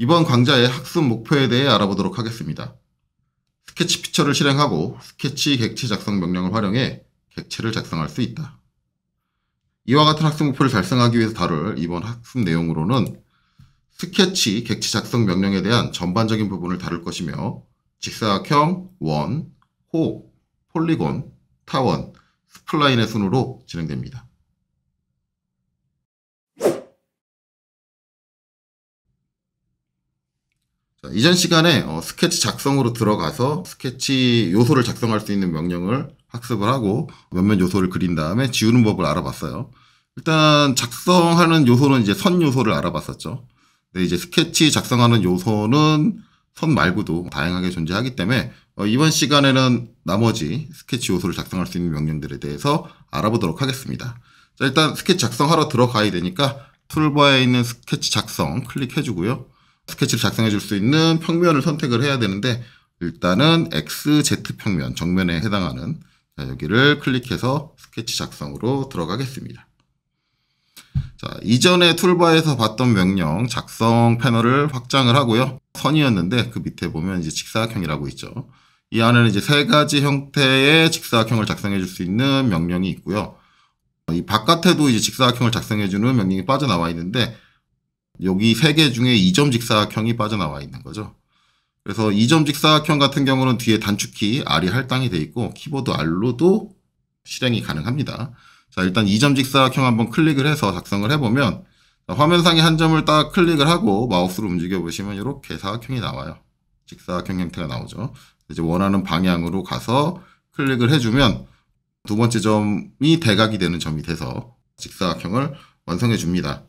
이번 강좌의 학습 목표에 대해 알아보도록 하겠습니다. 스케치 피처를 실행하고 스케치 객체 작성 명령을 활용해 객체를 작성할 수 있다. 이와 같은 학습 목표를 달성하기 위해서 다룰 이번 학습 내용으로는 스케치 객체 작성 명령에 대한 전반적인 부분을 다룰 것이며 직사각형, 원, 호, 폴리곤, 타원, 스플라인의 순으로 진행됩니다. 자, 이전 시간에 스케치 작성으로 들어가서 스케치 요소를 작성할 수 있는 명령을 학습을 하고 몇몇 요소를 그린 다음에 지우는 법을 알아봤어요. 일단 작성하는 요소는 이제 선 요소를 알아봤었죠. 근데 이제 스케치 작성하는 요소는 선 말고도 다양하게 존재하기 때문에 이번 시간에는 나머지 스케치 요소를 작성할 수 있는 명령들에 대해서 알아보도록 하겠습니다. 자, 일단 스케치 작성하러 들어가야 되니까 툴바에 있는 스케치 작성 클릭해주고요. 스케치를 작성해 줄 수 있는 평면을 선택을 해야 되는데 일단은 XZ 평면, 정면에 해당하는 여기를 클릭해서 스케치 작성으로 들어가겠습니다. 자, 이전에 툴바에서 봤던 명령 작성 패널을 확장을 하고요. 선이었는데 그 밑에 보면 이제 직사각형이라고 있죠. 이 안에는 이제 세 가지 형태의 직사각형을 작성해 줄 수 있는 명령이 있고요. 이 바깥에도 이제 직사각형을 작성해 주는 명령이 빠져나와 있는데 여기 세 개 중에 2점 직사각형이 빠져나와 있는 거죠. 그래서 2점 직사각형 같은 경우는 뒤에 단축키 R이 할당이 되어 있고 키보드 R로도 실행이 가능합니다. 자, 일단 2점 직사각형 한번 클릭을 해서 작성을 해보면 화면상에 한 점을 딱 클릭을 하고 마우스로 움직여 보시면 이렇게 사각형이 나와요. 직사각형 형태가 나오죠. 이제 원하는 방향으로 가서 클릭을 해주면 두 번째 점이 대각이 되는 점이 돼서 직사각형을 완성해 줍니다.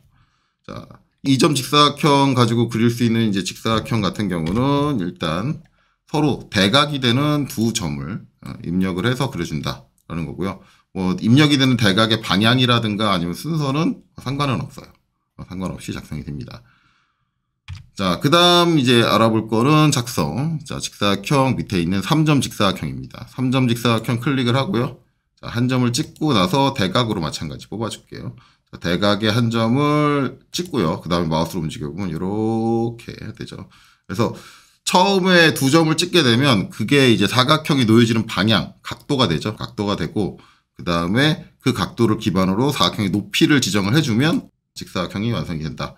자, 2점 직사각형 가지고 그릴 수 있는 이제 직사각형 같은 경우는 일단 서로 대각이 되는 두 점을 입력을 해서 그려준다라는 거고요. 뭐 입력이 되는 대각의 방향이라든가 아니면 순서는 상관은 없어요. 상관없이 작성이 됩니다. 자, 그 다음 이제 알아볼 거는 작성. 자, 직사각형 밑에 있는 3점 직사각형입니다. 3점 직사각형 클릭을 하고요. 자, 한 점을 찍고 나서 대각으로 마찬가지 뽑아줄게요. 자, 대각의 한 점을 찍고요. 그 다음에 마우스로 움직여보면 이렇게 되죠. 그래서 처음에 두 점을 찍게 되면 그게 이제 사각형이 놓여지는 방향, 각도가 되죠. 각도가 되고 그 다음에 그 각도를 기반으로 사각형의 높이를 지정을 해주면 직사각형이 완성이 된다.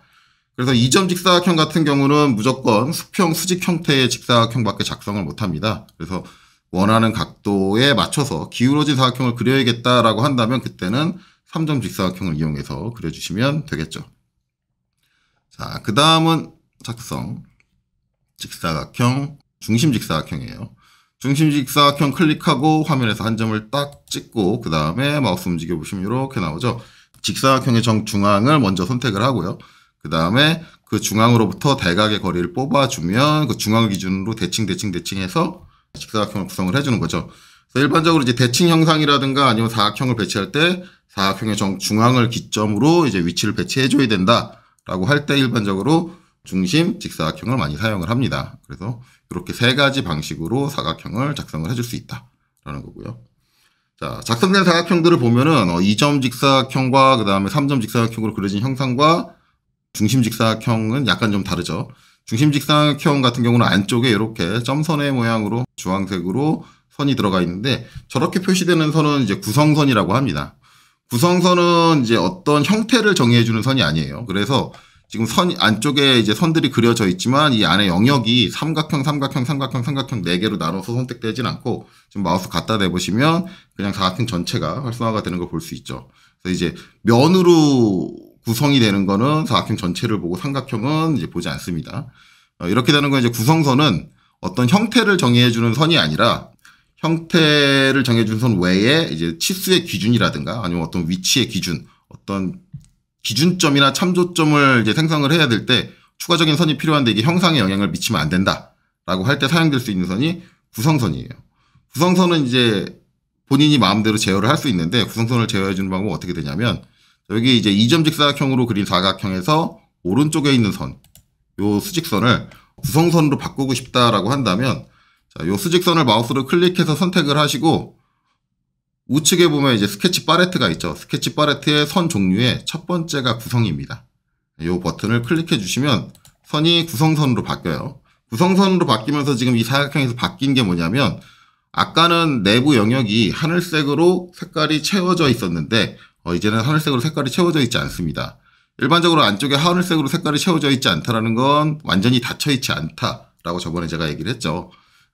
그래서 2점 직사각형 같은 경우는 무조건 수평, 수직 형태의 직사각형밖에 작성을 못합니다. 그래서 원하는 각도에 맞춰서 기울어진 사각형을 그려야겠다라고 한다면 그때는 3점 직사각형을 이용해서 그려주시면 되겠죠. 자, 그 다음은 작성. 직사각형, 중심 직사각형이에요. 중심 직사각형 클릭하고 화면에서 한 점을 딱 찍고 그 다음에 마우스 움직여 보시면 이렇게 나오죠. 직사각형의 정중앙을 먼저 선택을 하고요. 그 다음에 그 중앙으로부터 대각의 거리를 뽑아주면 그 중앙을 기준으로 대칭 해서 직사각형을 구성을 해주는 거죠. 그래서 일반적으로 이제 대칭 형상이라든가 아니면 사각형을 배치할 때 사각형의 정중앙을 기점으로 이제 위치를 배치해줘야 된다라고 할 때 일반적으로 중심 직사각형을 많이 사용을 합니다. 그래서 이렇게 세 가지 방식으로 사각형을 작성을 해줄 수 있다라는 거고요. 자, 작성된 사각형들을 보면은 2점 직사각형과 그 다음에 3점 직사각형으로 그려진 형상과 중심 직사각형은 약간 좀 다르죠. 중심 직사각형 같은 경우는 안쪽에 이렇게 점선의 모양으로 주황색으로 선이 들어가 있는데 저렇게 표시되는 선은 이제 구성선이라고 합니다. 구성선은 이제 어떤 형태를 정의해주는 선이 아니에요. 그래서 지금 선 안쪽에 이제 선들이 그려져 있지만 이 안에 영역이 삼각형 4개로 나눠서 선택되진 않고 지금 마우스 갖다 대보시면 그냥 사각형 전체가 활성화가 되는 걸 볼 수 있죠. 그래서 이제 면으로 구성이 되는 거는 사각형 전체를 보고 삼각형은 이제 보지 않습니다. 이렇게 되는 건 이제 구성선은 어떤 형태를 정의해주는 선이 아니라 형태를 정해준 선 외에 이제 치수의 기준이라든가 아니면 어떤 위치의 기준, 어떤 기준점이나 참조점을 이제 생성을 해야 될 때 추가적인 선이 필요한데 이게 형상에 영향을 미치면 안 된다라고 할 때 사용될 수 있는 선이 구성선이에요. 구성선은 이제 본인이 마음대로 제어를 할 수 있는데 구성선을 제어해 주는 방법은 어떻게 되냐면 여기 이제 2점 직사각형으로 그린 사각형에서 오른쪽에 있는 선, 요 수직선을 구성선으로 바꾸고 싶다라고 한다면 자, 요 수직선을 마우스로 클릭해서 선택을 하시고 우측에 보면 이제 스케치 팔레트가 있죠. 스케치 팔레트의 선 종류의 첫 번째가 구성입니다. 이 버튼을 클릭해 주시면 선이 구성선으로 바뀌어요. 구성선으로 바뀌면서 지금 이 사각형에서 바뀐 게 뭐냐면 아까는 내부 영역이 하늘색으로 색깔이 채워져 있었는데 이제는 하늘색으로 색깔이 채워져 있지 않습니다. 일반적으로 안쪽에 하늘색으로 색깔이 채워져 있지 않다라는 건 완전히 닫혀있지 않다라고 저번에 제가 얘기를 했죠.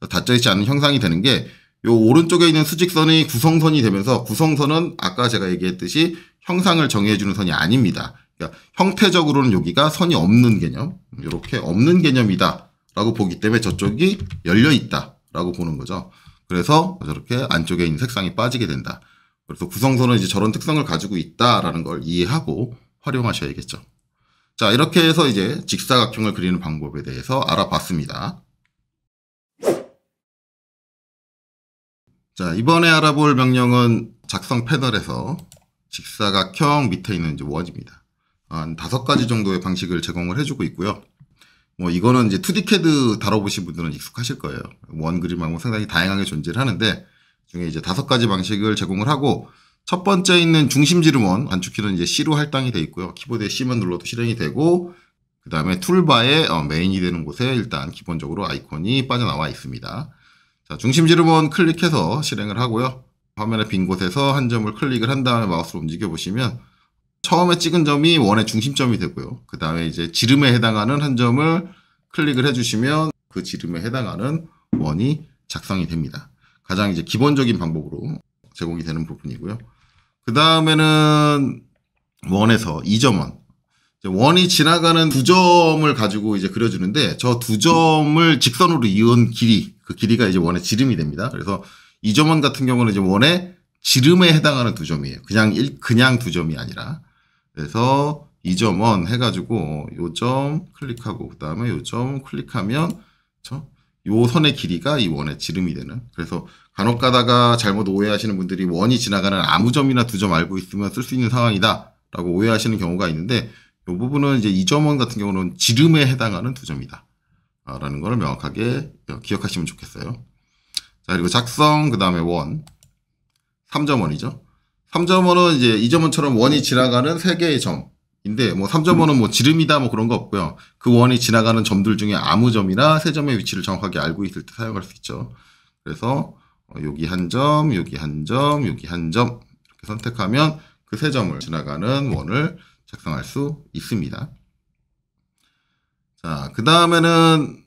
닫혀있지 않은 형상이 되는 게 요 오른쪽에 있는 수직선이 구성선이 되면서 구성선은 아까 제가 얘기했듯이 형상을 정의해주는 선이 아닙니다. 그러니까 형태적으로는 여기가 선이 없는 개념, 이렇게 없는 개념이다 라고 보기 때문에 저쪽이 열려있다 라고 보는 거죠. 그래서 저렇게 안쪽에 있는 색상이 빠지게 된다. 그래서 구성선은 이제 저런 특성을 가지고 있다라는 걸 이해하고 활용하셔야겠죠. 자, 이렇게 해서 이제 직사각형을 그리는 방법에 대해서 알아봤습니다. 자, 이번에 알아볼 명령은 작성 패널에서 직사각형 밑에 있는 이제 원입니다. 한 5가지 정도의 방식을 제공을 해주고 있고요. 뭐 이거는 이제 2D CAD 다뤄보신 분들은 익숙하실 거예요. 원 그림하고 상당히 다양하게 존재를 하는데 중에 이제 5가지 방식을 제공을 하고 첫 번째 있는 중심지름원 안축키는 이제 C로 할당이 되어 있고요. 키보드에 C만 눌러도 실행이 되고 그 다음에 툴바에 메인이 되는 곳에 일단 기본적으로 아이콘이 빠져나와 있습니다. 자, 중심지름원 클릭해서 실행을 하고요. 화면의 빈 곳에서 한 점을 클릭을 한 다음에 마우스로 움직여 보시면 처음에 찍은 점이 원의 중심점이 되고요. 그 다음에 이제 지름에 해당하는 한 점을 클릭을 해주시면 그 지름에 해당하는 원이 작성이 됩니다. 가장 이제 기본적인 방법으로 제공이 되는 부분이고요. 그 다음에는 원에서 2점원. 원이 지나가는 두 점을 가지고 이제 그려주는데 저 두 점을 직선으로 이은 길이, 그 길이가 이제 원의 지름이 됩니다. 그래서 2점원 같은 경우는 이제 원의 지름에 해당하는 두 점이에요. 그냥 두 점이 아니라. 그래서 2점원 해가지고 요 점 클릭하고 그 다음에 요 점 클릭하면 요 선의 길이가 이 원의 지름이 되는. 그래서 간혹 가다가 잘못 오해하시는 분들이 원이 지나가는 아무 점이나 두 점 알고 있으면 쓸 수 있는 상황이다 라고 오해하시는 경우가 있는데 이 부분은 이제 2점원 같은 경우는 지름에 해당하는 두 점이다 라는 걸 명확하게 기억하시면 좋겠어요. 자, 그리고 작성 그 다음에 원 3점원이죠. 3점원은 이제 2점원처럼 원이 지나가는 3개의 점인데 뭐 3점원은 뭐 지름이다 뭐 그런 거 없고요. 그 원이 지나가는 점들 중에 아무 점이나 세 점의 위치를 정확하게 알고 있을 때 사용할 수 있죠. 그래서 여기 한 점, 여기 한 점, 여기 한 점 이렇게 선택하면 그 세 점을 지나가는 원을 작성할 수 있습니다. 자, 그 다음에는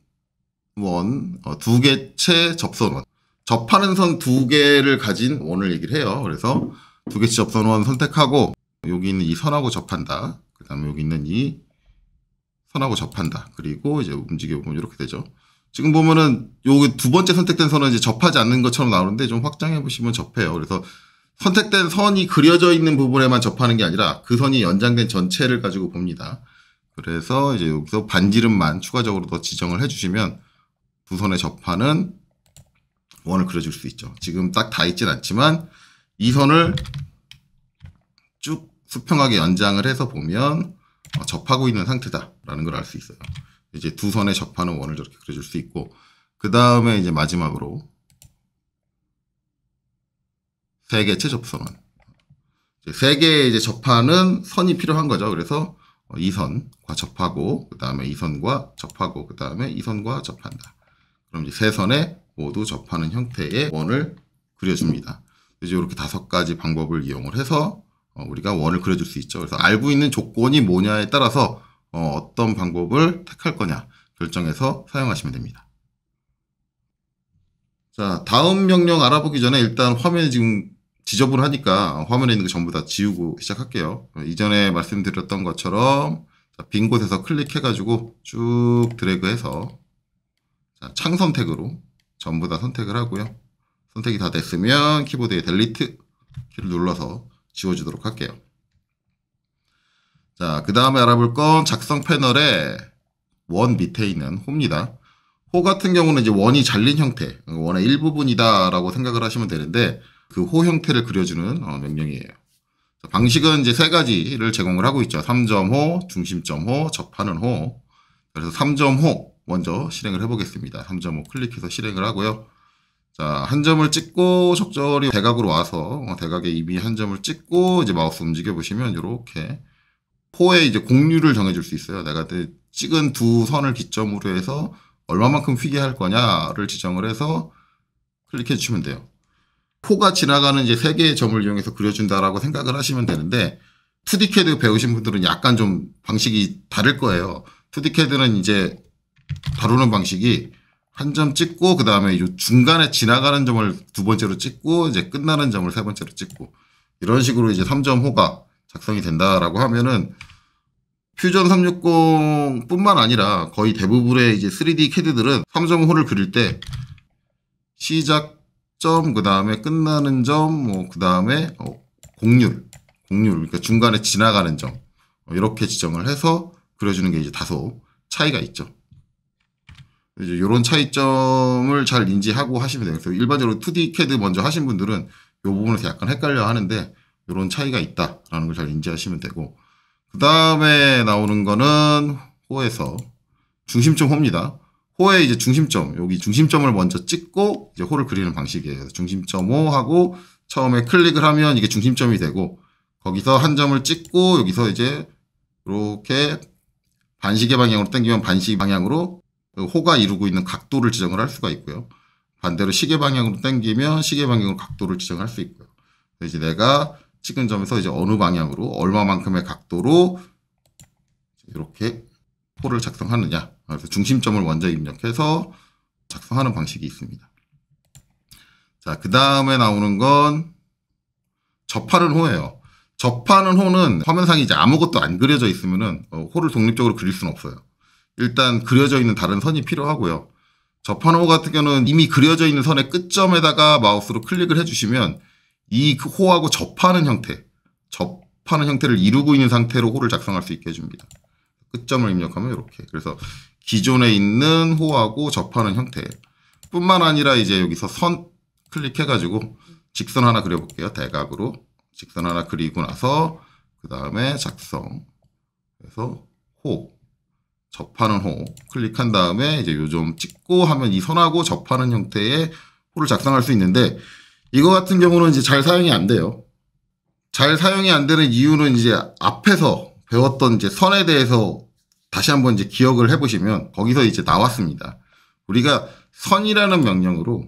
원, 두 개체 접선원. 접하는 선 두 개를 가진 원을 얘기를 해요. 그래서 두 개체 접선원 선택하고 여기 있는 이 선하고 접한다. 그 다음에 여기 있는 이 선하고 접한다. 그리고 이제 움직여보면 이렇게 되죠. 지금 보면은 요 두 번째 선택된 선은 이제 접하지 않는 것처럼 나오는데 좀 확장해 보시면 접해요. 그래서 선택된 선이 그려져 있는 부분에만 접하는 게 아니라 그 선이 연장된 전체를 가지고 봅니다. 그래서 이제 여기서 반지름만 추가적으로 더 지정을 해주시면 두 선에 접하는 원을 그려줄 수 있죠. 지금 딱 다 있진 않지만 이 선을 쭉 수평하게 연장을 해서 보면 접하고 있는 상태다라는 걸 알 수 있어요. 이제 두 선에 접하는 원을 저렇게 그려줄 수 있고 그 다음에 이제 마지막으로 세 개체 접선원. 세 개의 이제 접하는 선이 필요한 거죠. 그래서 이 선과 접하고 그 다음에 이 선과 접하고 그 다음에 이 선과 접한다. 그럼 이제 세 선에 모두 접하는 형태의 원을 그려줍니다. 이제 이렇게 5가지 방법을 이용을 해서 우리가 원을 그려줄 수 있죠. 그래서 알고 있는 조건이 뭐냐에 따라서 어떤 방법을 택할 거냐 결정해서 사용하시면 됩니다. 자, 다음 명령 알아보기 전에 일단 화면이 지금 지저분하니까 화면에 있는 거 전부 다 지우고 시작할게요. 이전에 말씀드렸던 것처럼 빈 곳에서 클릭해가지고 쭉 드래그해서 창 선택으로 전부 다 선택을 하고요. 선택이 다 됐으면 키보드에 델리트 키를 눌러서 지워주도록 할게요. 자, 그 다음에 알아볼 건 작성 패널에 원 밑에 있는 호입니다. 호 같은 경우는 이제 원이 잘린 형태, 원의 일부분이다라고 생각을 하시면 되는데 그 호 형태를 그려주는 명령이에요. 자, 방식은 이제 3가지를 제공을 하고 있죠. 3점호, 중심점호, 접하는 호. 그래서 3점호 먼저 실행을 해보겠습니다. 3점호 클릭해서 실행을 하고요. 자, 한 점을 찍고 적절히 대각으로 와서 대각에 이미 한 점을 찍고 이제 마우스 움직여 보시면 이렇게 호에 이제 공류를 정해줄 수 있어요. 내가 찍은 두 선을 기점으로 해서 얼마만큼 휘게 할 거냐를 지정을 해서 클릭해 주시면 돼요. 호가 지나가는 이제 세 개의 점을 이용해서 그려준다라고 생각을 하시면 되는데 2D CAD 배우신 분들은 약간 좀 방식이 다를 거예요. 2D CAD는 이제 다루는 방식이 한 점 찍고 그 다음에 이 중간에 지나가는 점을 두 번째로 찍고 이제 끝나는 점을 세 번째로 찍고 이런 식으로 이제 3점 호가 작성이 된다라고 하면은 퓨전 360 뿐만 아니라 거의 대부분의 이제 3D CAD들은 3점 호를 그릴 때 시작점 그 다음에 끝나는 점 뭐 그 다음에 곡률 그러니까 중간에 지나가는 점 이렇게 지정을 해서 그려주는 게 이제 다소 차이가 있죠. 이제 이런 차이점을 잘 인지하고 하시면 돼요. 그래서 일반적으로 2D CAD 먼저 하신 분들은 이 부분에서 약간 헷갈려 하는데 이런 차이가 있다라는 걸 잘 인지하시면 되고 그 다음에 나오는 거는 호에서 중심점 호입니다. 호의 이제 중심점 여기 중심점을 먼저 찍고 이제 호를 그리는 방식이에요. 중심점 호 하고 처음에 클릭을 하면 이게 중심점이 되고 거기서 한 점을 찍고 여기서 이제 이렇게 반시계 방향으로 당기면 반시 방향으로 호가 이루고 있는 각도를 지정을 할 수가 있고요. 반대로 시계 방향으로 당기면 시계 방향으로 각도를 지정할 수 있고요. 이제 내가 찍은 점에서 이제 어느 방향으로 얼마만큼의 각도로 이렇게 호를 작성하느냐. 그래서 중심점을 먼저 입력해서 작성하는 방식이 있습니다. 자, 그 다음에 나오는 건 접하는 호예요. 접하는 호는 화면상에 이제 아무것도 안 그려져 있으면은 호를 독립적으로 그릴 수는 없어요. 일단 그려져 있는 다른 선이 필요하고요. 접하는 호 같은 경우는 이미 그려져 있는 선의 끝점에다가 마우스로 클릭을 해주시면 이 호하고 접하는 형태를 이루고 있는 상태로 호를 작성할 수 있게 해줍니다. 끝점을 입력하면 이렇게. 그래서 기존에 있는 호하고 접하는 형태 뿐만 아니라 이제 여기서 선 클릭해가지고 직선 하나 그려볼게요. 대각으로. 직선 하나 그리고 나서 그 다음에 작성. 그래서 호. 접하는 호. 클릭한 다음에 이제 요 점 찍고 하면 이 선하고 접하는 형태의 호를 작성할 수 있는데 이거 같은 경우는 이제 잘 사용이 안 돼요. 잘 사용이 안 되는 이유는 이제 앞에서 배웠던 이제 선에 대해서 다시 한번 이제 기억을 해보시면 거기서 이제 나왔습니다. 우리가 선이라는 명령으로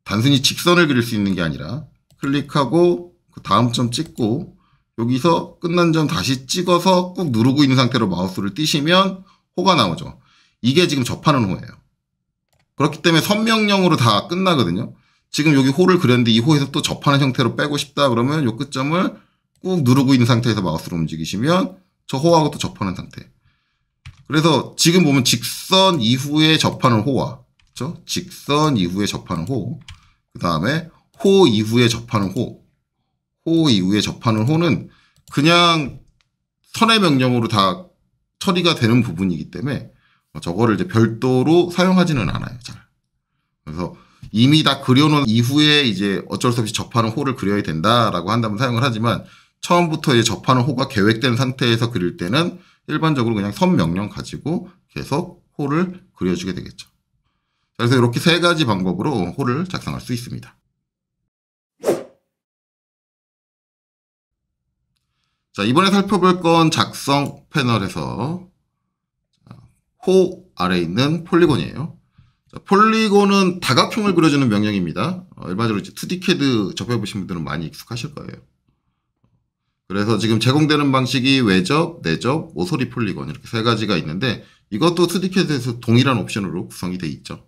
단순히 직선을 그릴 수 있는 게 아니라 클릭하고 그 다음 점 찍고 여기서 끝난 점 다시 찍어서 꾹 누르고 있는 상태로 마우스를 띄시면 호가 나오죠. 이게 지금 접하는 호예요. 그렇기 때문에 선 명령으로 다 끝나거든요. 지금 여기 호를 그렸는데 이 호에서 또 접하는 형태로 빼고 싶다 그러면 요 끝점을 꾹 누르고 있는 상태에서 마우스로 움직이시면 저 호하고 또 접하는 상태. 그래서 지금 보면 직선 이후에 접하는 호와 그렇죠? 직선 이후에 접하는 호, 그 다음에 호 이후에 접하는 호, 호 이후에 접하는 호는 그냥 선의 명령으로 다 처리가 되는 부분이기 때문에 저거를 이제 별도로 사용하지는 않아요. 잘. 그래서 이미 다 그려놓은 이후에 이제 어쩔 수 없이 접하는 호를 그려야 된다라고 한다면 사용을 하지만 처음부터 이제 접하는 호가 계획된 상태에서 그릴 때는 일반적으로 그냥 선 명령 가지고 계속 호를 그려주게 되겠죠. 그래서 이렇게 세 가지 방법으로 호를 작성할 수 있습니다. 자, 이번에 살펴볼 건 작성 패널에서 호 아래에 있는 폴리곤이에요. 자, 폴리곤은 다각형을 그려주는 명령입니다. 일반적으로 이제 2D CAD 접해보신 분들은 많이 익숙하실 거예요. 그래서 지금 제공되는 방식이 외접, 내접, 모서리 폴리곤 이렇게 세 가지가 있는데 이것도 2D CAD에서 동일한 옵션으로 구성이 되어 있죠.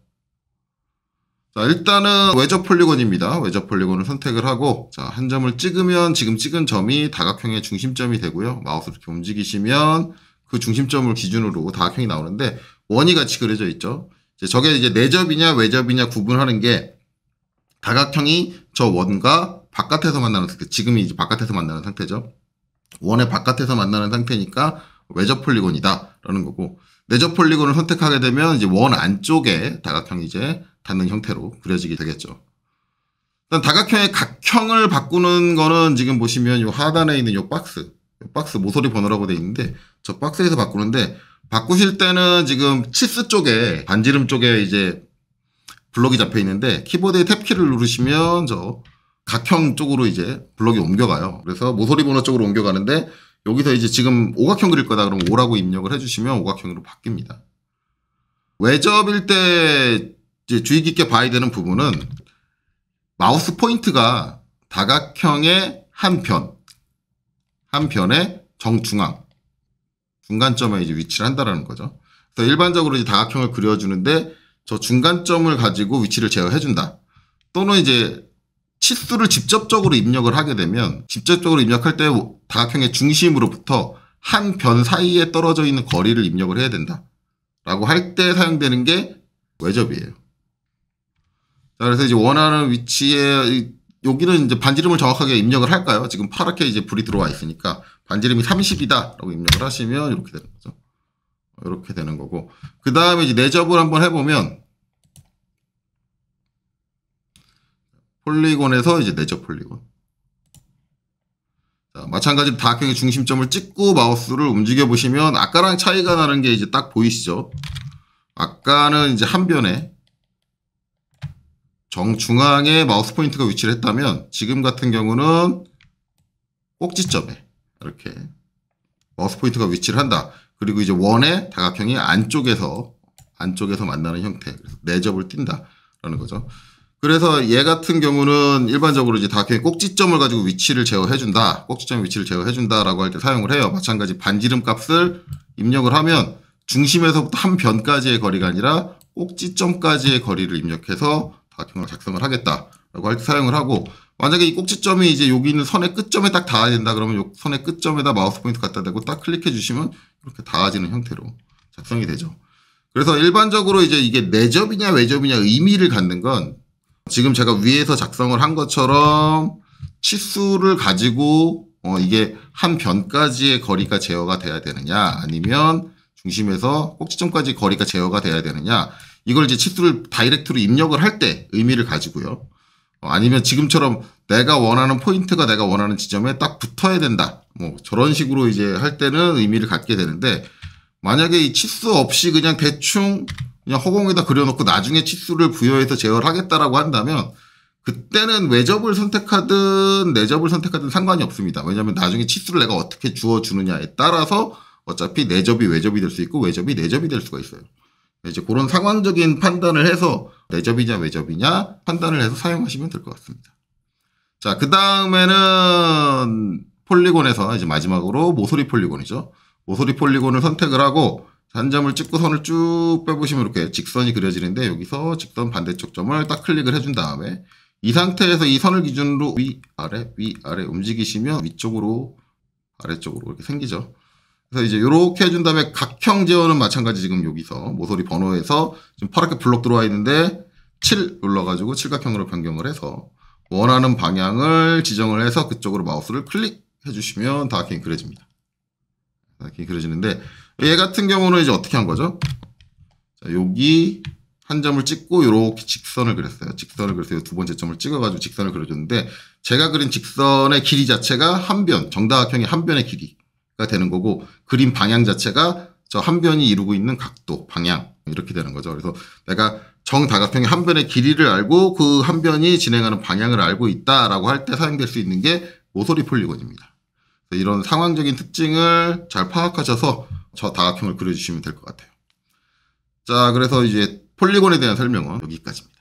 자, 일단은 외접 폴리곤입니다. 외접 폴리곤을 선택을 하고 자, 한 점을 찍으면 지금 찍은 점이 다각형의 중심점이 되고요. 마우스를 이렇게 움직이시면 그 중심점을 기준으로 다각형이 나오는데 원이 같이 그려져 있죠. 저게 이제 내접이냐 외접이냐 구분하는 게 다각형이 저 원과 바깥에서 만나는 상태, 지금이 이제 바깥에서 만나는 상태죠. 원의 바깥에서 만나는 상태니까 외접 폴리곤이다 라는 거고 내접 폴리곤을 선택하게 되면 이제 원 안쪽에 다각형이 이제 닿는 형태로 그려지게 되겠죠. 일단 다각형의 각형을 바꾸는 거는 지금 보시면 요 하단에 있는 요 박스 모서리 번호라고 되어 있는데 저 박스에서 바꾸는데 바꾸실 때는 지금 치스 쪽에 반지름 쪽에 이제 블럭이 잡혀 있는데 키보드의 탭키를 누르시면 저 각형 쪽으로 이제 블럭이 옮겨가요. 그래서 모서리 번호 쪽으로 옮겨가는데 여기서 이제 지금 오각형 그릴 거다 그러면 5라고 입력을 해주시면 오각형으로 바뀝니다. 외접일 때 이제 주의 깊게 봐야 되는 부분은 마우스 포인트가 다각형의 한 편의 정중앙, 중간점에 이제 위치를 한다라는 거죠. 그래서 일반적으로 이제 다각형을 그려주는데 저 중간점을 가지고 위치를 제어해준다. 또는 이제 치수를 직접적으로 입력을 하게 되면 직접적으로 입력할 때 다각형의 중심으로부터 한 변 사이에 떨어져 있는 거리를 입력을 해야 된다. 라고 할 때 사용되는 게 외접이에요. 자, 그래서 이제 원하는 위치에 여기는 이제 반지름을 정확하게 입력을 할까요? 지금 파랗게 이제 불이 들어와 있으니까 반지름이 30이다 라고 입력을 하시면 이렇게 되는 거죠. 이렇게 되는 거고, 그 다음에 이제 내접을 한번 해보면 폴리곤에서 이제 내접 폴리곤. 자, 마찬가지로 다각형의 중심점을 찍고 마우스를 움직여 보시면 아까랑 차이가 나는 게 이제 딱 보이시죠? 아까는 이제 한 변에 정중앙에 마우스 포인트가 위치를 했다면 지금 같은 경우는 꼭지점에 이렇게 마우스 포인트가 위치를 한다. 그리고 이제 원의 다각형이 안쪽에서 만나는 형태. 그래서 내접을 띈다라는 거죠. 그래서 얘 같은 경우는 일반적으로 이제 다각형의 꼭지점을 가지고 위치를 제어해준다. 꼭지점 위치를 제어해준다라고 할 때 사용을 해요. 마찬가지 반지름 값을 입력을 하면 중심에서부터 한 변까지의 거리가 아니라 꼭지점까지의 거리를 입력해서 다각형을 작성을 하겠다라고 할 때 사용을 하고, 만약에 이 꼭지점이 이제 여기 있는 선의 끝점에 딱 닿아야 된다 그러면 이 선의 끝점에다 마우스 포인트 갖다 대고 딱 클릭해 주시면 이렇게 닿아지는 형태로 작성이 되죠. 그래서 일반적으로 이제 이게 내접이냐 외접이냐 의미를 갖는 건 지금 제가 위에서 작성을 한 것처럼 치수를 가지고 이게 한 변까지의 거리가 제어가 돼야 되느냐, 아니면 중심에서 꼭지점까지 거리가 제어가 돼야 되느냐, 이걸 이제 치수를 다이렉트로 입력을 할 때 의미를 가지고요. 아니면 지금처럼 내가 원하는 포인트가 내가 원하는 지점에 딱 붙어야 된다. 뭐 저런 식으로 이제 할 때는 의미를 갖게 되는데, 만약에 이 치수 없이 그냥 대충 그냥 허공에다 그려놓고 나중에 치수를 부여해서 제어를 하겠다라고 한다면 그때는 외접을 선택하든 내접을 선택하든 상관이 없습니다. 왜냐하면 나중에 치수를 내가 어떻게 주어주느냐에 따라서 어차피 내접이 외접이 될 수 있고 외접이 내접이 될 수가 있어요. 이제 그런 상황적인 판단을 해서 내접이냐 외접이냐 판단을 해서 사용하시면 될 것 같습니다. 자, 그 다음에는 폴리곤에서 이제 마지막으로 모서리 폴리곤이죠. 모서리 폴리곤을 선택을 하고 한 점을 찍고 선을 쭉 빼보시면 이렇게 직선이 그려지는데, 여기서 직선 반대쪽 점을 딱 클릭을 해준 다음에 이 상태에서 이 선을 기준으로 위아래 움직이시면 위쪽으로 아래쪽으로 이렇게 생기죠. 그래서 이제 이렇게 해준 다음에 각형 제어는 마찬가지, 지금 여기서 모서리 번호에서 지금 파랗게 블록 들어와 있는데 7 눌러가지고 칠각형으로 변경을 해서 원하는 방향을 지정을 해서 그쪽으로 마우스를 클릭해 주시면 다각형이 그려집니다. 다각형이 그려지는데, 얘 같은 경우는 이제 어떻게 한 거죠? 자, 여기 한 점을 찍고 이렇게 직선을 그렸어요. 직선을 그려서 두 번째 점을 찍어가지고 직선을 그려줬는데, 제가 그린 직선의 길이 자체가 한 변, 정다각형의 한 변의 길이가 되는 거고, 그림 방향 자체가 저 한 변이 이루고 있는 각도, 방향, 이렇게 되는 거죠. 그래서 내가 정다각형의 한 변의 길이를 알고 그 한 변이 진행하는 방향을 알고 있다라고 할 때 사용될 수 있는 게 모서리 폴리곤입니다. 이런 상황적인 특징을 잘 파악하셔서 저 다각형을 그려주시면 될 것 같아요. 자, 그래서 이제 폴리곤에 대한 설명은 여기까지입니다.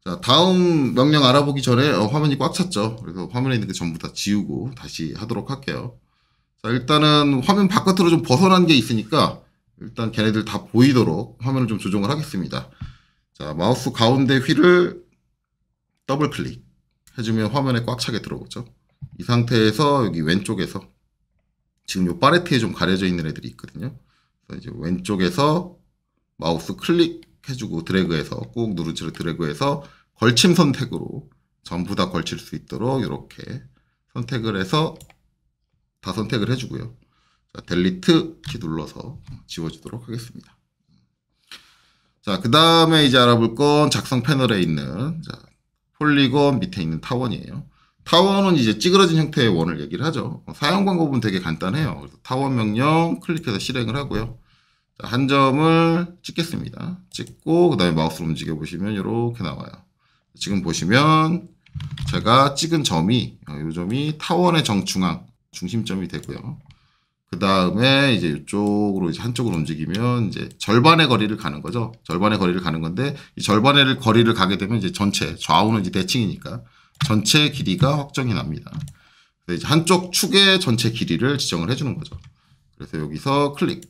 자, 다음 명령 알아보기 전에 화면이 꽉 찼죠. 그래서 화면에 있는 게 전부 다 지우고 다시 하도록 할게요. 자, 일단은 화면 바깥으로 좀 벗어난 게 있으니까 일단 걔네들 다 보이도록 화면을 좀 조정을 하겠습니다. 자, 마우스 가운데 휠을 더블 클릭 해주면 화면에 꽉 차게 들어오죠. 이 상태에서 여기 왼쪽에서 지금 요 팔레트에 좀 가려져 있는 애들이 있거든요. 그래서 이제 왼쪽에서 마우스 클릭해주고 드래그해서 꾹 누르지로 드래그해서 걸침 선택으로 전부 다 걸칠 수 있도록 이렇게 선택을 해서 다 선택을 해주고요. 자, 델리트 키 눌러서 지워주도록 하겠습니다. 자, 그 다음에 이제 알아볼 건 작성 패널에 있는 폴리곤 밑에 있는 타원이에요. 타원은 이제 찌그러진 형태의 원을 얘기를 하죠. 사용 방법은 되게 간단해요. 그래서 타원 명령 클릭해서 실행을 하고요. 자, 한 점을 찍겠습니다. 찍고 그 다음에 마우스로 움직여 보시면 이렇게 나와요. 지금 보시면 제가 찍은 점이 이 점이 타원의 정중앙 중심점이 되고요. 그 다음에 이제 이쪽으로 이제 한쪽으로 움직이면 이제 절반의 거리를 가는 거죠. 절반의 거리를 가는 건데 이 절반의 거리를 가게 되면 이제 전체 좌우는 이제 대칭이니까 전체 길이가 확정이 납니다. 그래서 이제 한쪽 축의 전체 길이를 지정을 해주는 거죠. 그래서 여기서 클릭.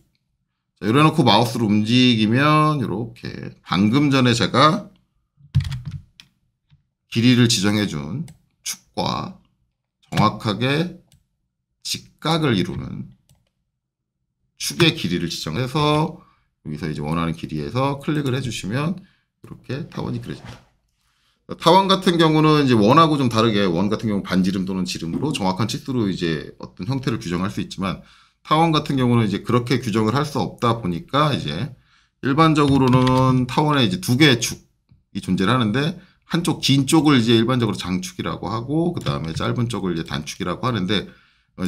자, 이래놓고 마우스로 움직이면 이렇게 방금 전에 제가 길이를 지정해준 축과 정확하게 직각을 이루는 축의 길이를 지정해서 여기서 이제 원하는 길이에서 클릭을 해주시면 이렇게 타원이 그려진다. 타원 같은 경우는 이제 원하고 좀 다르게 원 같은 경우 반지름 또는 지름으로 정확한 치수로 이제 어떤 형태를 규정할 수 있지만 타원 같은 경우는 이제 그렇게 규정을 할 수 없다 보니까 이제 일반적으로는 타원에 이제 두 개의 축이 존재를 하는데 한쪽 긴 쪽을 이제 일반적으로 장축이라고 하고 그 다음에 짧은 쪽을 이제 단축이라고 하는데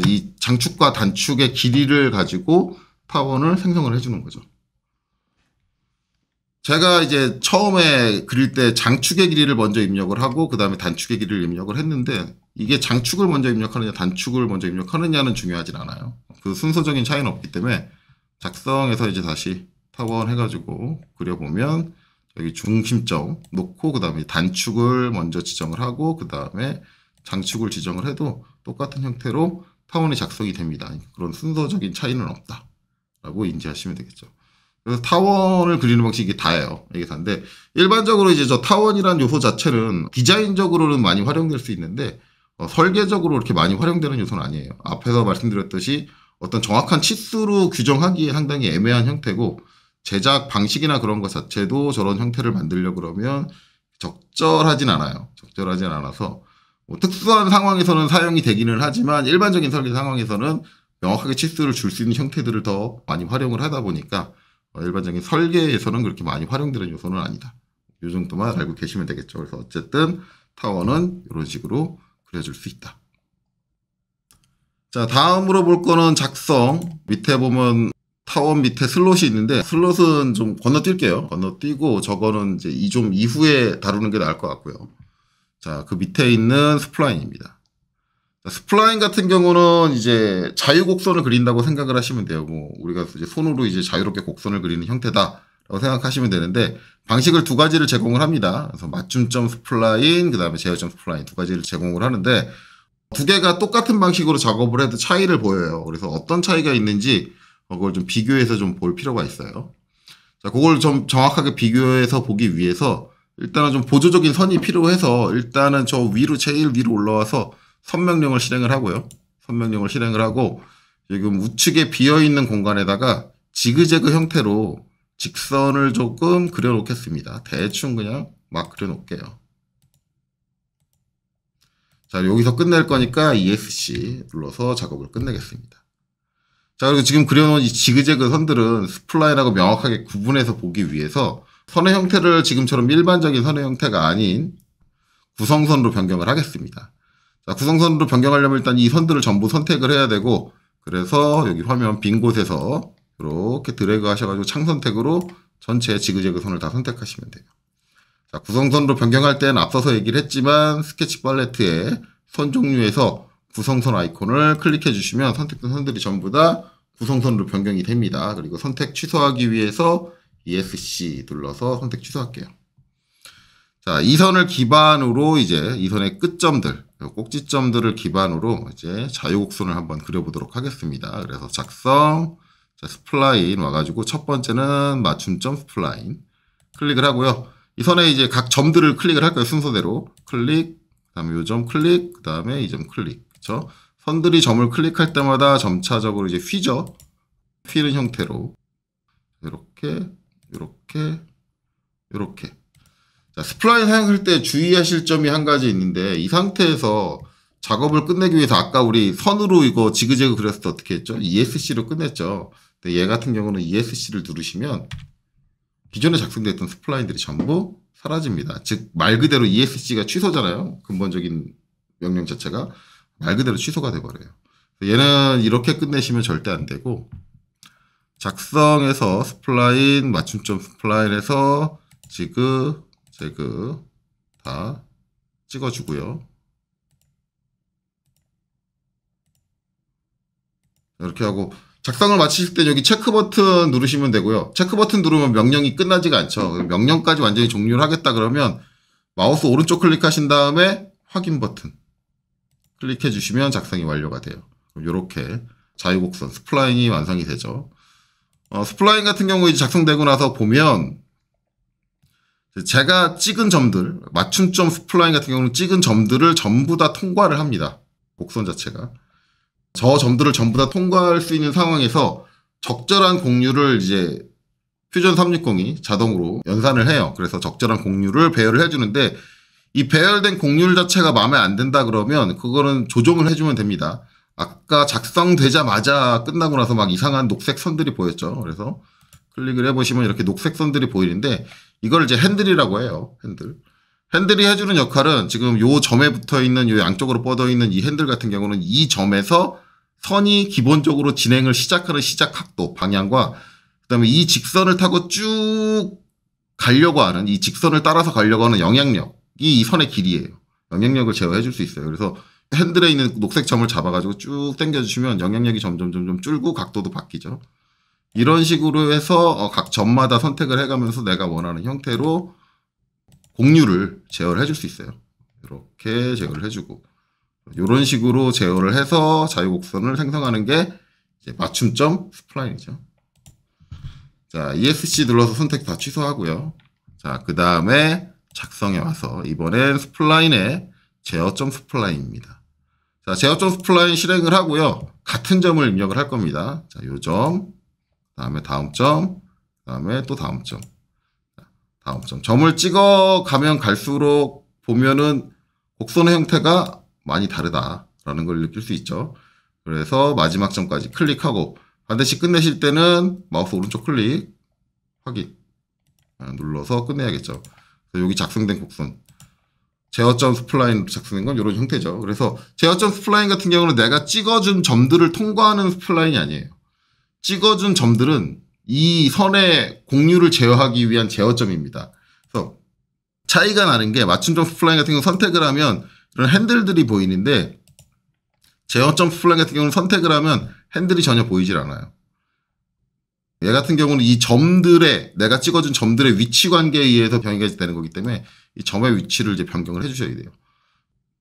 이 장축과 단축의 길이를 가지고 타원을 생성을 해주는 거죠. 제가 이제 처음에 그릴 때 장축의 길이를 먼저 입력을 하고 그 다음에 단축의 길이를 입력을 했는데 이게 장축을 먼저 입력하느냐 단축을 먼저 입력하느냐는 중요하진 않아요. 그 순서적인 차이는 없기 때문에 작성해서 이제 다시 타원 해가지고 그려보면 여기 중심점 놓고 그 다음에 단축을 먼저 지정을 하고 그 다음에 장축을 지정을 해도 똑같은 형태로 타원이 작성이 됩니다. 그런 순서적인 차이는 없다라고 인지하시면 되겠죠. 그래서 타원을 그리는 방식이 다예요. 이게 다인데 일반적으로 이제 저 타원이라는 요소 자체는 디자인적으로는 많이 활용될 수 있는데 설계적으로 이렇게 많이 활용되는 요소는 아니에요. 앞에서 말씀드렸듯이 어떤 정확한 치수로 규정하기에 상당히 애매한 형태고 제작 방식이나 그런 것 자체도 저런 형태를 만들려고 그러면 적절하진 않아요. 적절하진 않아서 뭐 특수한 상황에서는 사용이 되기는 하지만 일반적인 설계 상황에서는 명확하게 치수를 줄 수 있는 형태들을 더 많이 활용을 하다 보니까 일반적인 설계에서는 그렇게 많이 활용되는 요소는 아니다. 이 정도만 알고 계시면 되겠죠. 그래서 어쨌든 타원은 이런 식으로 그려줄 수 있다. 자, 다음으로 볼 거는 작성. 밑에 보면 타원 밑에 슬롯이 있는데 슬롯은 좀 건너뛸게요. 건너뛰고 저거는 이제 이 좀 이후에 다루는 게 나을 것 같고요. 자, 그 밑에 있는 스플라인입니다. 자, 스플라인 같은 경우는 이제 자유곡선을 그린다고 생각을 하시면 돼요. 뭐 우리가 이제 손으로 이제 자유롭게 곡선을 그리는 형태다라고 생각하시면 되는데 방식을 두 가지를 제공을 합니다. 그래서 맞춤점 스플라인, 그 다음에 제어점 스플라인 두 가지를 제공을 하는데 두 개가 똑같은 방식으로 작업을 해도 차이를 보여요. 그래서 어떤 차이가 있는지 그걸 좀 비교해서 좀 볼 필요가 있어요. 자, 그걸 좀 정확하게 비교해서 보기 위해서 일단은 좀 보조적인 선이 필요해서 일단은 저 위로 제일 위로 올라와서 선명령을 실행을 하고요. 선명령을 실행을 하고 지금 우측에 비어있는 공간에다가 지그재그 형태로 직선을 조금 그려놓겠습니다. 대충 그냥 막 그려놓을게요. 자, 여기서 끝낼 거니까 ESC 눌러서 작업을 끝내겠습니다. 자, 그리고 지금 그려놓은 이 지그재그 선들은 스플라인하고 명확하게 구분해서 보기 위해서 선의 형태를 지금처럼 일반적인 선의 형태가 아닌 구성선으로 변경을 하겠습니다. 자, 구성선으로 변경하려면 일단 이 선들을 전부 선택을 해야 되고 그래서 여기 화면 빈 곳에서 이렇게 드래그 하셔가지고 창 선택으로 전체 지그재그 선을 다 선택하시면 돼요. 자, 구성선으로 변경할 때는 앞서서 얘기를 했지만 스케치 팔레트의 선 종류에서 구성선 아이콘을 클릭해 주시면 선택된 선들이 전부 다 구성선으로 변경이 됩니다. 그리고 선택 취소하기 위해서 ESC 눌러서 선택 취소할게요. 자, 이 선을 기반으로 이제 이 선의 끝점들, 꼭지점들을 기반으로 이제 자유곡선을 한번 그려보도록 하겠습니다. 그래서 작성, 자, 스플라인 와가지고 첫 번째는 맞춤점 스플라인 클릭을 하고요. 이 선에 이제 각 점들을 클릭을 할 거예요. 순서대로 클릭, 그 다음에 이 점 클릭, 그 다음에 이 점 클릭. 그렇죠? 선들이 점을 클릭할 때마다 점차적으로 이제 휘죠. 휘는 형태로 이렇게, 이렇게, 이렇게. 자, 스플라인 사용할 때 주의하실 점이 한 가지 있는데 이 상태에서 작업을 끝내기 위해서 아까 우리 선으로 이거 지그재그 그렸을 때 어떻게 했죠? ESC로 끝냈죠. 근데 얘 같은 경우는 ESC를 누르시면 기존에 작성됐던 스플라인들이 전부 사라집니다. 즉 말 그대로 ESC가 취소잖아요. 근본적인 명령 자체가 말 그대로 취소가 돼버려요. 얘는 이렇게 끝내시면 절대 안 되고 작성해서 스플라인 맞춤점 스플라인에서 지그 재그 다 찍어주고요. 이렇게 하고 작성을 마치실 때 여기 체크 버튼 누르시면 되고요. 체크 버튼 누르면 명령이 끝나지가 않죠. 명령까지 완전히 종료를 하겠다 그러면 마우스 오른쪽 클릭하신 다음에 확인 버튼 클릭해 주시면 작성이 완료가 돼요. 이렇게 자유곡선 스플라인이 완성이 되죠. 스플라인 같은 경우 이제 작성되고 나서 보면 제가 찍은 점들, 맞춤점 스플라인 같은 경우는 찍은 점들을 전부 다 통과를 합니다. 곡선 자체가. 저 점들을 전부 다 통과할 수 있는 상황에서 적절한 공률을 이제 퓨전 360이 자동으로 연산을 해요. 그래서 적절한 공률을 배열을 해주는데 이 배열된 공률 자체가 마음에 안 든다 그러면 그거는 조정을 해주면 됩니다. 아까 작성되자마자 끝나고 나서 막 이상한 녹색 선들이 보였죠. 그래서 클릭을 해보시면 이렇게 녹색 선들이 보이는데 이걸 이제 핸들이라고 해요. 핸들. 핸들이 해주는 역할은 지금 요 점에 붙어 있는 요 양쪽으로 뻗어 있는 이 핸들 같은 경우는 이 점에서 선이 기본적으로 진행을 시작하는 시작 각도, 방향과 그다음에 이 직선을 타고 쭉 가려고 하는 이 직선을 따라서 가려고 하는 영향력이 이 선의 길이에요. 영향력을 제어해 줄 수 있어요. 그래서 핸들에 있는 녹색 점을 잡아가지고 쭉 당겨주시면 영향력이 점점 줄고 각도도 바뀌죠. 이런 식으로 해서 각 점마다 선택을 해가면서 내가 원하는 형태로 공률을 제어를 해줄 수 있어요. 이렇게 제어를 해주고 이런 식으로 제어를 해서 자유곡선을 생성하는 게 이제 맞춤점 스플라인이죠. 자, ESC 눌러서 선택 다 취소하고요. 자, 그 다음에 작성에 와서 이번엔 스플라인의 제어점 스플라인입니다. 자, 제어점 스플라인 실행을 하고요. 같은 점을 입력을 할 겁니다. 자, 요 점, 그 다음에 다음 점, 그 다음에 또 다음 점. 다음 점. 점을 찍어 가면 갈수록 보면은 곡선의 형태가 많이 다르다라는 걸 느낄 수 있죠. 그래서 마지막 점까지 클릭하고 반드시 끝내실 때는 마우스 오른쪽 클릭 확인 눌러서 끝내야겠죠. 그래서 여기 작성된 곡선 제어점 스플라인 작성된 건 이런 형태죠. 그래서 제어점 스플라인 같은 경우는 내가 찍어준 점들을 통과하는 스플라인이 아니에요. 찍어준 점들은 이 선의 공률을 제어하기 위한 제어점입니다. 그래서 차이가 나는 게 맞춤점 스플라인 같은 경우 선택을 하면 이런 핸들들이 보이는데 제어점 스플라인 같은 경우는 선택을 하면 핸들이 전혀 보이질 않아요. 얘 같은 경우는 이 점들의 내가 찍어준 점들의 위치 관계에 의해서 변경이 되는 거기 때문에 이 점의 위치를 이제 변경을 해주셔야 돼요.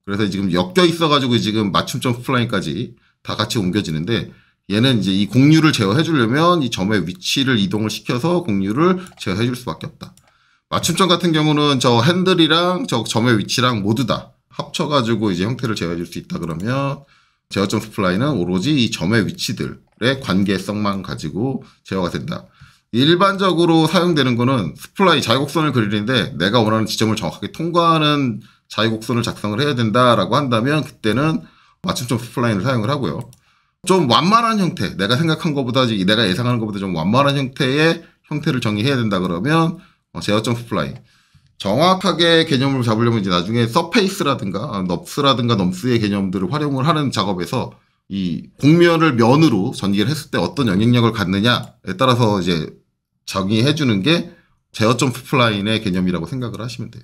그래서 지금 엮여 있어가지고 지금 맞춤점 스플라인까지 다 같이 옮겨지는데 얘는 이제 이 공률을 제어해 주려면 이 점의 위치를 이동을 시켜서 공률을 제어해 줄 수밖에 없다. 맞춤점 같은 경우는 저 핸들이랑 저 점의 위치랑 모두 다 합쳐가지고 이제 형태를 제어해 줄 수 있다 그러면 제어점 스플라인은 오로지 이 점의 위치들의 관계성만 가지고 제어가 된다. 일반적으로 사용되는 거는 스플라인 자유곡선을 그리는데 내가 원하는 지점을 정확하게 통과하는 자유곡선을 작성을 해야 된다라고 한다면 그때는 맞춤점 스플라인을 사용을 하고요. 좀 완만한 형태, 내가 생각한 것보다, 내가 예상하는 것보다 좀 완만한 형태의 형태를 정의해야 된다 그러면 제어점 스플라인. 정확하게 개념을 잡으려면 이제 나중에 서페이스라든가 넙스라든가 넘스의 개념들을 활용을 하는 작업에서 이 곡면을 면으로 전개를 했을 때 어떤 영향력을 갖느냐에 따라서 이제 정의해 주는 게 제어점 스플라인의 개념이라고 생각을 하시면 돼요.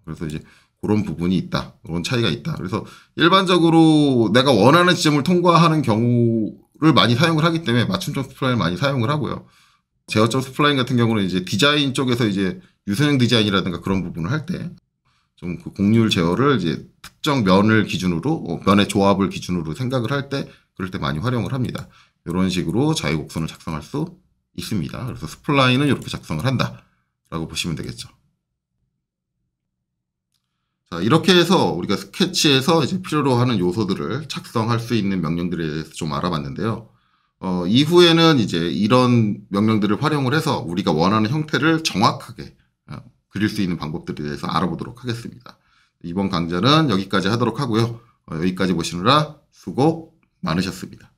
그래서 이제 그런 부분이 있다. 그런 차이가 있다. 그래서 일반적으로 내가 원하는 지점을 통과하는 경우를 많이 사용을 하기 때문에 맞춤점 스플라인을 많이 사용을 하고요. 제어점 스플라인 같은 경우는 이제 디자인 쪽에서 이제 유선형 디자인이라든가 그런 부분을 할 때 좀 그 곡률 제어를 이제 특정 면을 기준으로, 면의 조합을 기준으로 생각을 할 때, 그럴 때 많이 활용을 합니다. 이런 식으로 자유곡선을 작성할 수 있습니다. 그래서 스플라인은 이렇게 작성을 한다라고 보시면 되겠죠. 자, 이렇게 해서 우리가 스케치에서 이제 필요로 하는 요소들을 작성할 수 있는 명령들에 대해서 좀 알아봤는데요. 이후에는 이제 이런 명령들을 활용을 해서 우리가 원하는 형태를 정확하게 그릴 수 있는 방법들에 대해서 알아보도록 하겠습니다. 이번 강좌는 여기까지 하도록 하고요. 여기까지 보시느라 수고 많으셨습니다.